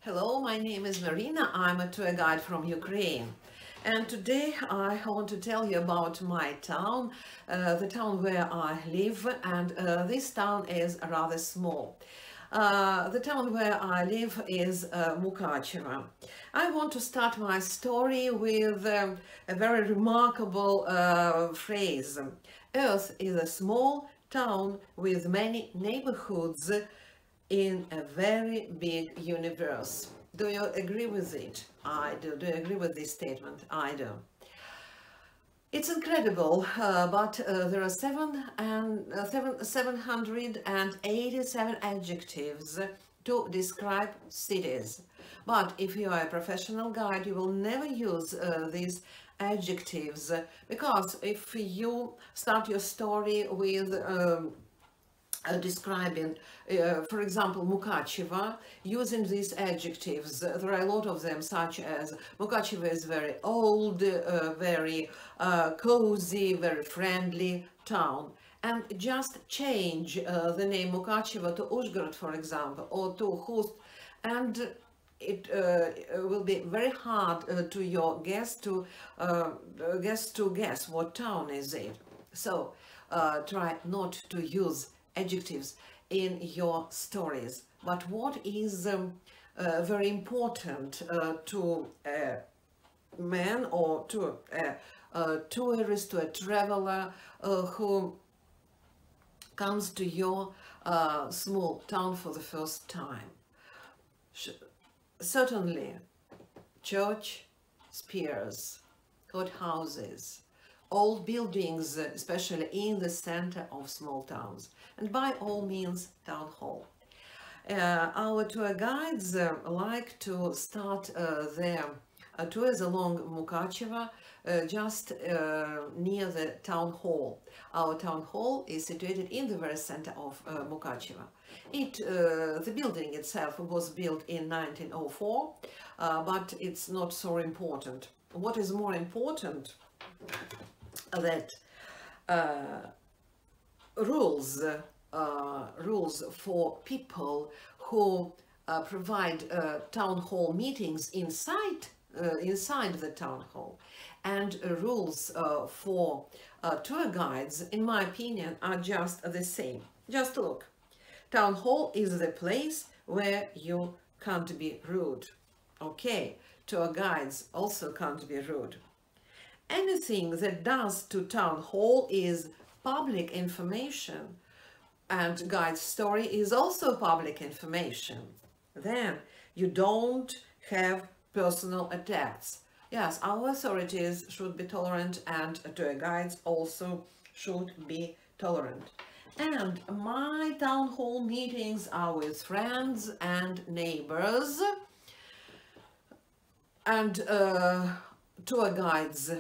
Hello, my name is Marina. I'm a tour guide from Ukraine. And today I want to tell you about my town, the town where I live, and this town is rather small. The town where I live is Mukachevo. I want to start my story with a very remarkable phrase. Earth is a small town with many neighborhoods in a very big universe. Do you agree with it? I do. Do you agree with this statement? I do. It's incredible, but there are 787 adjectives to describe cities. But if you are a professional guide, you will never use these adjectives, because if you start your story with describing, for example, Mukachevo, using these adjectives. There are a lot of them, such as Mukachevo is very old, very cozy, very friendly town. And just change the name Mukachevo to Uzhgorod, for example, or to Khust, and it will be very hard to your guest to guess what town is it. So try not to use adjectives in your stories. But what is very important to a man or to a tourist, to a traveler who comes to your small town for the first time? Certainly church spires, courthouses, old buildings, especially in the center of small towns, and by all means town hall. Our tour guides like to start their tours along Mukachevo just near the town hall. Our town hall is situated in the very center of Mukachevo. The building itself was built in 1904, but it's not so important. What is more important that rules for people who provide town hall meetings inside the town hall, and rules for tour guides, in my opinion, are just the same. Just look, town hall is the place where you can't be rude. Okay, tour guides also can't be rude. Anything that does to town hall is public information, and guide story is also public information. Then you don't have personal attacks. Yes, our authorities should be tolerant, and tour guides also should be tolerant. And my town hall meetings are with friends and neighbors, and tour guides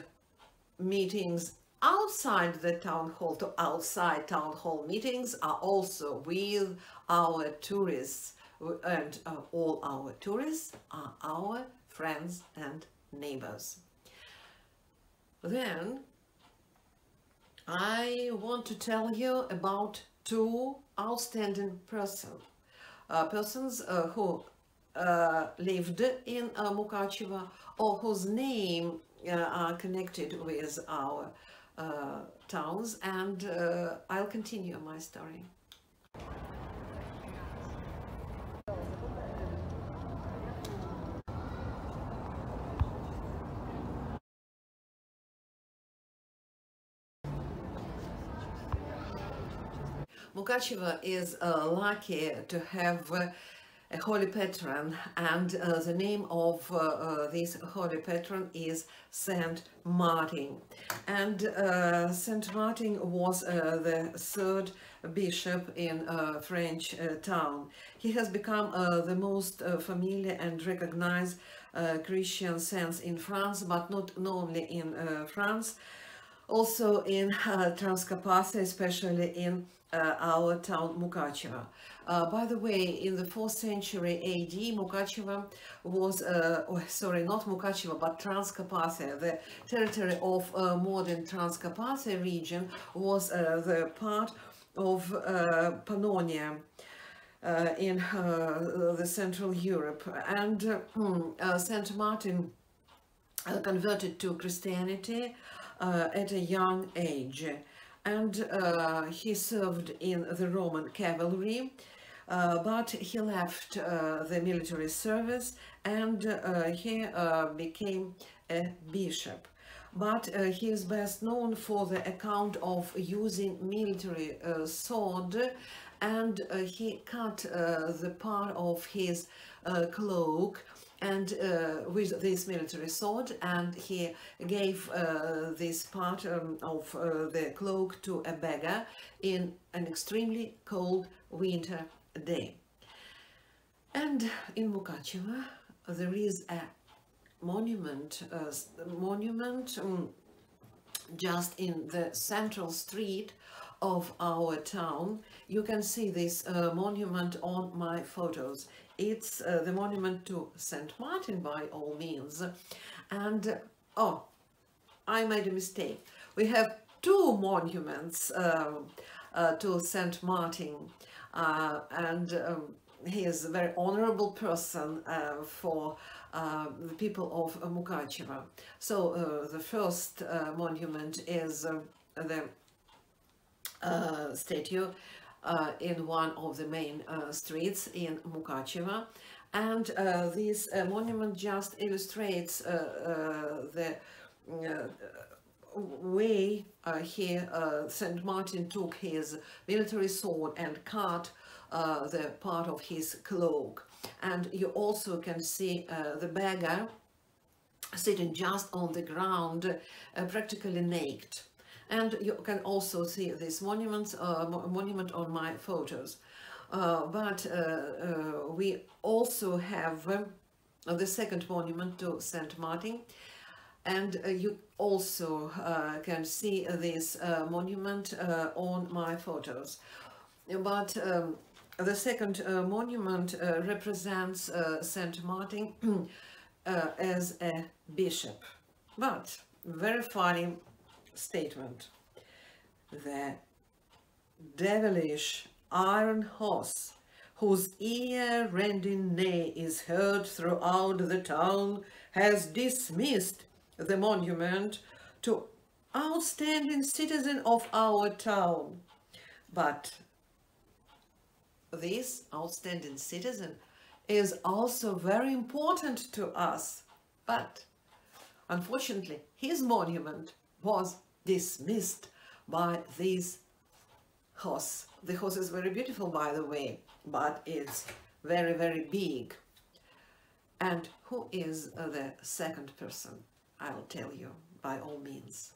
meetings outside the town hall, to outside town hall meetings, are also with our tourists, and all our tourists are our friends and neighbors. Then I want to tell you about two outstanding persons who lived in Mukachevo, or whose name are connected with our towns, and I'll continue my story. Mukachevo is lucky to have a holy patron, and the name of this holy patron is Saint Martin. And Saint Martin was the third bishop in French town. He has become the most familiar and recognized Christian saint in France, but not only in France, also in Transcarpathia, especially in our town Mukachevo. By the way, in the 4th century AD, Mukachevo was, sorry, not Mukachevo, but Transcarpathia. The territory of modern Transcarpathia region was the part of Pannonia. in the Central Europe. And Saint Martin converted to Christianity at a young age, and he served in the Roman cavalry, but he left the military service, and he became a bishop. But he is best known for the account of using military sword, and he cut the part of his cloak and with this military sword, and he gave this part of the cloak to a beggar in an extremely cold winter day. And in Mukachevo there is a monument, just in the central street of our town. You can see this monument on my photos. It's the monument to Saint Martin, by all means. And oh, I made a mistake. We have two monuments to Saint Martin, and he is a very honorable person for the people of Mukachevo. So the first monument is the statue in one of the main streets in Mukachevo, and this monument just illustrates the way Saint Martin took his military sword and cut the part of his cloak. And you also can see the beggar sitting just on the ground, practically naked. And you can also see this monument on my photos. But we also have the second monument to Saint Martin, and you also can see this monument on my photos. But the second monument represents Saint Martin as a bishop. But very funny statement: the devilish iron horse, whose ear-rending neigh is heard throughout the town, has dismissed the monument to outstanding citizen of our town. But this outstanding citizen is also very important to us. But unfortunately, his monument was dismissed by this horse. The horse is very beautiful, by the way, but it's very, very big. And who is the second person? I'll tell you by all means.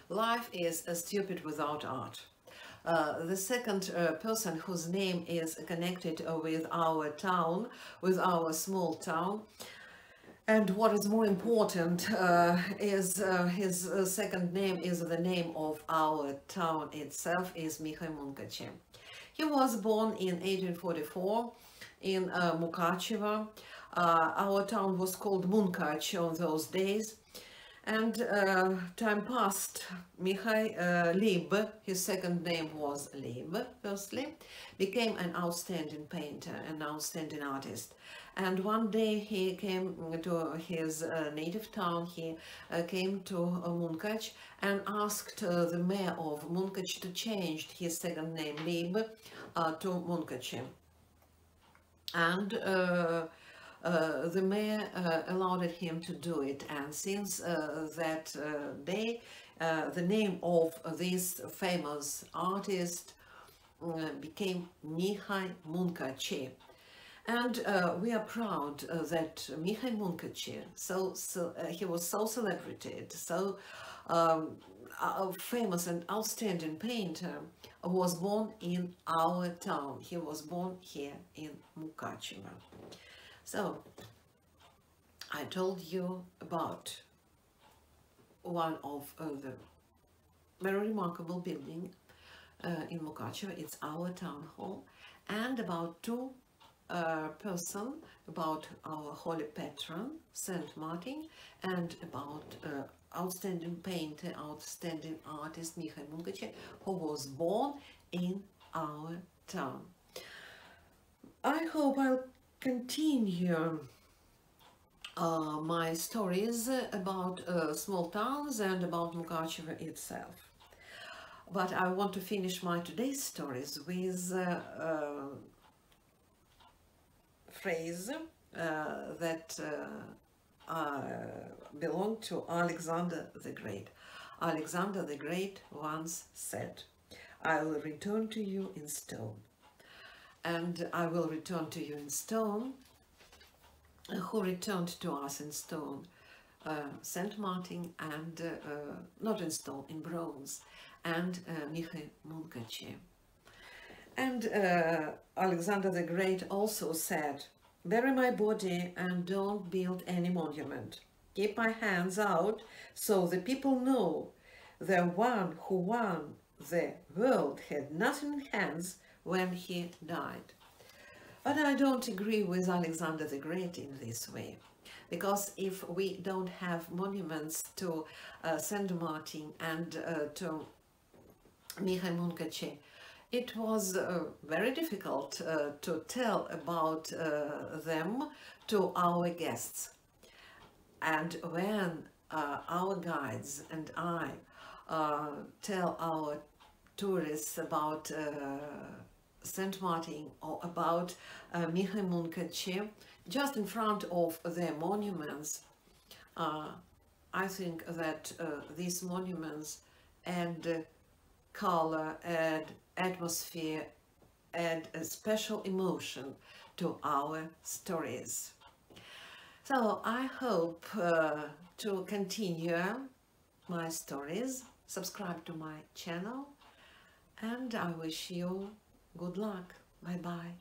Life is stupid without art. The second person whose name is connected with our town, with our small town, and what is more important is his second name is the name of our town itself, is Mihai Muncace. He was born in 1844 in Mukachevo. Our town was called Muncace on those days. And time passed. Mihai Lib, his second name was Lib, firstly, became an outstanding painter, an outstanding artist. And one day he came to his native town. He came to Munkac and asked the mayor of Munkac to change his second name, Lib, to Munkaci. And the mayor allowed him to do it, and since that day the name of this famous artist became Mihai Munkaci. And we are proud that Mihai Munkaci, he was so celebrated, so famous and outstanding painter, was born in our town. He was born here in Mukachevo. So, I told you about one of the very remarkable building in Mukachevo. It's our town hall, and about two person, about our holy patron, Saint Martin, and about outstanding painter, outstanding artist Mihai Munkaci, who was born in our town. I hope I'll continue my stories about small towns and about Mukachevo itself. But I want to finish my today's stories with phrase that belonged to Alexander the Great. Alexander the Great once said, "I will return to you in stone." And I will return to you in stone. Who returned to us in stone? Saint Martin, and not in stone, in bronze, and Mihai Munkaci. And Alexander the Great also said, "Bury my body and don't build any monument. Keep my hands out so the people know the one who won the world had nothing in hands when he died." But I don't agree with Alexander the Great in this way, because if we don't have monuments to Saint Martin and to Mihai Munkaci, it was very difficult to tell about them to our guests. And when our guides and I tell our tourists about Saint Martin or about Mihai Munkaci, just in front of their monuments, I think that these monuments add color, add atmosphere, add a special emotion to our stories. So I hope to continue my stories. Subscribe to my channel, and I wish you good luck. Bye bye.